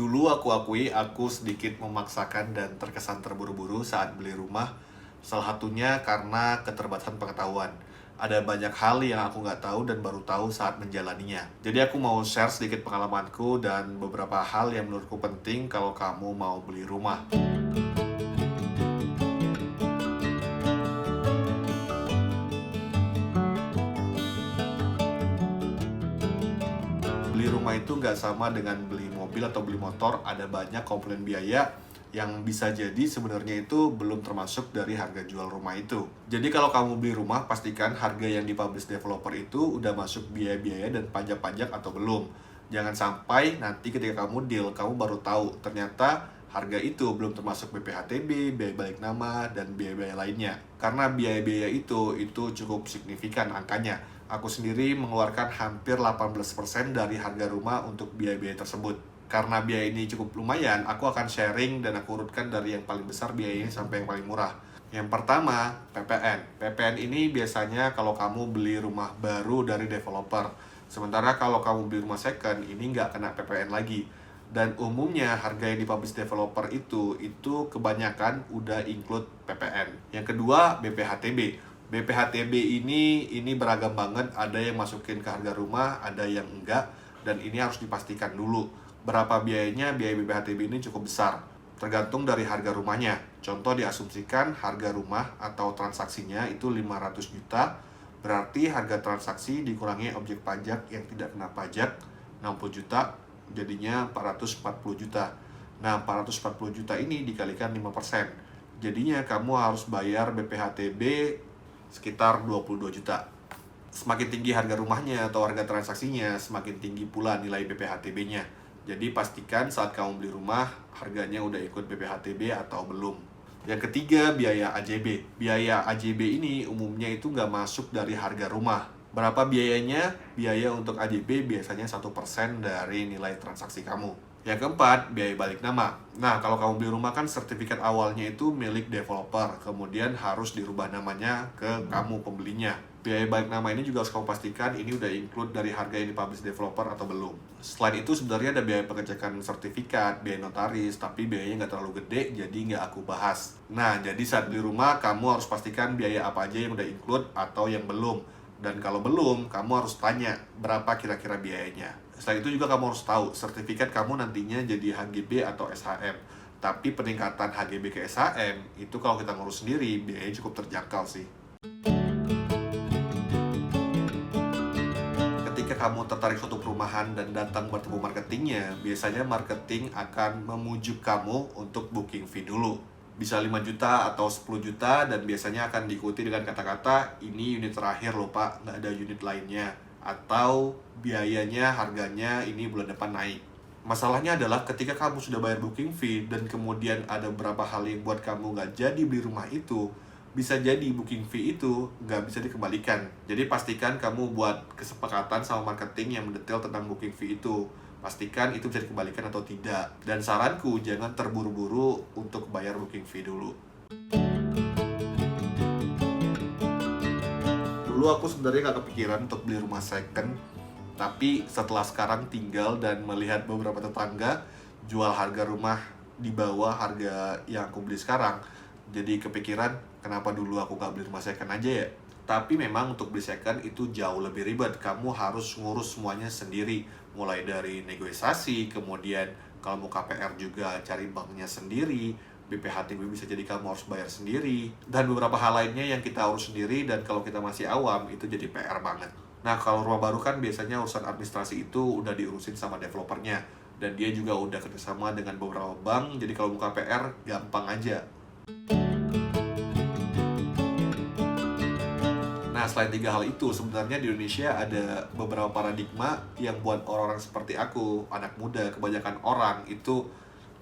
Dulu aku akui aku sedikit memaksakan dan terkesan terburu-buru saat beli rumah. Salah satunya karena keterbatasan pengetahuan. Ada banyak hal yang aku nggak tahu dan baru tahu saat menjalaninya. Jadi aku mau share sedikit pengalamanku dan beberapa hal yang menurutku penting kalau kamu mau beli rumah. Beli rumah itu nggak sama dengan beli mobil atau beli motor, ada banyak komponen biaya yang bisa jadi sebenarnya itu belum termasuk dari harga jual rumah itu. Jadi kalau kamu beli rumah, pastikan harga yang dipublish developer itu udah masuk biaya-biaya dan pajak-pajak atau belum. Jangan sampai nanti ketika kamu deal, kamu baru tahu ternyata harga itu belum termasuk BPHTB, biaya balik nama, dan biaya-biaya lainnya. Karena biaya-biaya itu cukup signifikan angkanya. Aku sendiri mengeluarkan hampir 18% dari harga rumah untuk biaya-biaya tersebut. Karena biaya ini cukup lumayan, aku akan sharing dan aku urutkan dari yang paling besar biayanya sampai yang paling murah. Yang pertama, PPN. PPN ini biasanya kalau kamu beli rumah baru dari developer. Sementara kalau kamu beli rumah second, ini nggak kena PPN lagi. Dan umumnya harga yang dipublish developer itu kebanyakan udah include PPN. Yang kedua, BPHTB. BPHTB ini beragam banget, ada yang masukin ke harga rumah, ada yang enggak, dan ini harus dipastikan dulu berapa biayanya. Biaya BPHTB ini cukup besar, tergantung dari harga rumahnya. Contoh, diasumsikan harga rumah atau transaksinya itu 500 juta, berarti harga transaksi dikurangi objek pajak yang tidak kena pajak 60 juta, jadinya 440 juta. Nah, 440 juta ini dikalikan 5%. Jadinya kamu harus bayar BPHTB sekitar 22 juta. Semakin tinggi harga rumahnya atau harga transaksinya, semakin tinggi pula nilai BPHTB-nya. Jadi pastikan saat kamu beli rumah, harganya udah ikut BPHTB atau belum. Yang ketiga, biaya AJB. Biaya AJB ini umumnya itu nggak masuk dari harga rumah. Berapa biayanya? Biaya untuk AJB biasanya 1% dari nilai transaksi kamu. Yang keempat, biaya balik nama. Nah, kalau kamu beli rumah kan sertifikat awalnya itu milik developer, kemudian harus dirubah namanya ke kamu pembelinya. Biaya balik nama ini juga harus kamu pastikan ini udah include dari harga yang dipublish developer atau belum. Selain itu sebenarnya ada biaya pengecekan sertifikat, biaya notaris, tapi biayanya nggak terlalu gede, jadi nggak aku bahas. Nah, jadi saat beli rumah, kamu harus pastikan biaya apa aja yang udah include atau yang belum. Dan kalau belum, kamu harus tanya berapa kira-kira biayanya. Selain itu juga kamu harus tahu sertifikat kamu nantinya jadi HGB atau SHM. Tapi peningkatan HGB ke SHM itu kalau kita ngurus sendiri biayanya cukup terjangkau sih. Ketika kamu tertarik suatu perumahan dan datang bertemu marketingnya, biasanya marketing akan memujuk kamu untuk booking fee dulu. Bisa 5 juta atau 10 juta dan biasanya akan diikuti dengan kata-kata ini unit terakhir loh pak, nggak ada unit lainnya. Atau biayanya, harganya ini bulan depan naik. Masalahnya adalah ketika kamu sudah bayar booking fee dan kemudian ada beberapa hal yang buat kamu nggak jadi beli rumah itu, bisa jadi booking fee itu nggak bisa dikembalikan. Jadi pastikan kamu buat kesepakatan sama marketing yang mendetail tentang booking fee itu. Pastikan itu bisa dikembalikan atau tidak. Dan saranku, jangan terburu-buru untuk bayar booking fee dulu. Dulu aku sebenarnya nggak kepikiran untuk beli rumah second, tapi setelah sekarang tinggal dan melihat beberapa tetangga jual harga rumah di bawah harga yang aku beli sekarang, jadi kepikiran kenapa dulu aku nggak beli rumah second aja ya. Tapi memang untuk beli second itu jauh lebih ribet, kamu harus ngurus semuanya sendiri, mulai dari negosiasi, kemudian kalau mau KPR juga cari banknya sendiri, BPHTB bisa jadi kamu harus bayar sendiri, dan beberapa hal lainnya yang kita urus sendiri, dan kalau kita masih awam itu jadi PR banget. Nah, kalau rumah baru kan biasanya urusan administrasi itu udah diurusin sama developernya, dan dia juga udah kerjasama dengan beberapa bank, jadi kalau mau KPR gampang aja. Nah, selain tiga hal itu, sebenarnya di Indonesia ada beberapa paradigma yang buat orang-orang seperti aku, anak muda, kebanyakan orang itu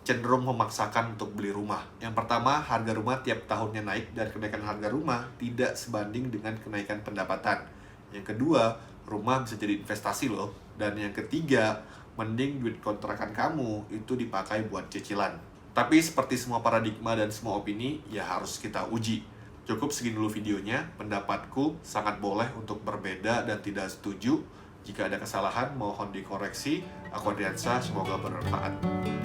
cenderung memaksakan untuk beli rumah. Yang pertama, harga rumah tiap tahunnya naik dan kenaikan harga rumah tidak sebanding dengan kenaikan pendapatan. Yang kedua, rumah bisa jadi investasi loh. Dan yang ketiga, mending duit kontrakan kamu itu dipakai buat cicilan. Tapi seperti semua paradigma dan semua opini, ya harus kita uji. Cukup segini dulu videonya, pendapatku sangat boleh untuk berbeda dan tidak setuju. Jika ada kesalahan, mohon dikoreksi. Aku Adriansa, semoga bermanfaat.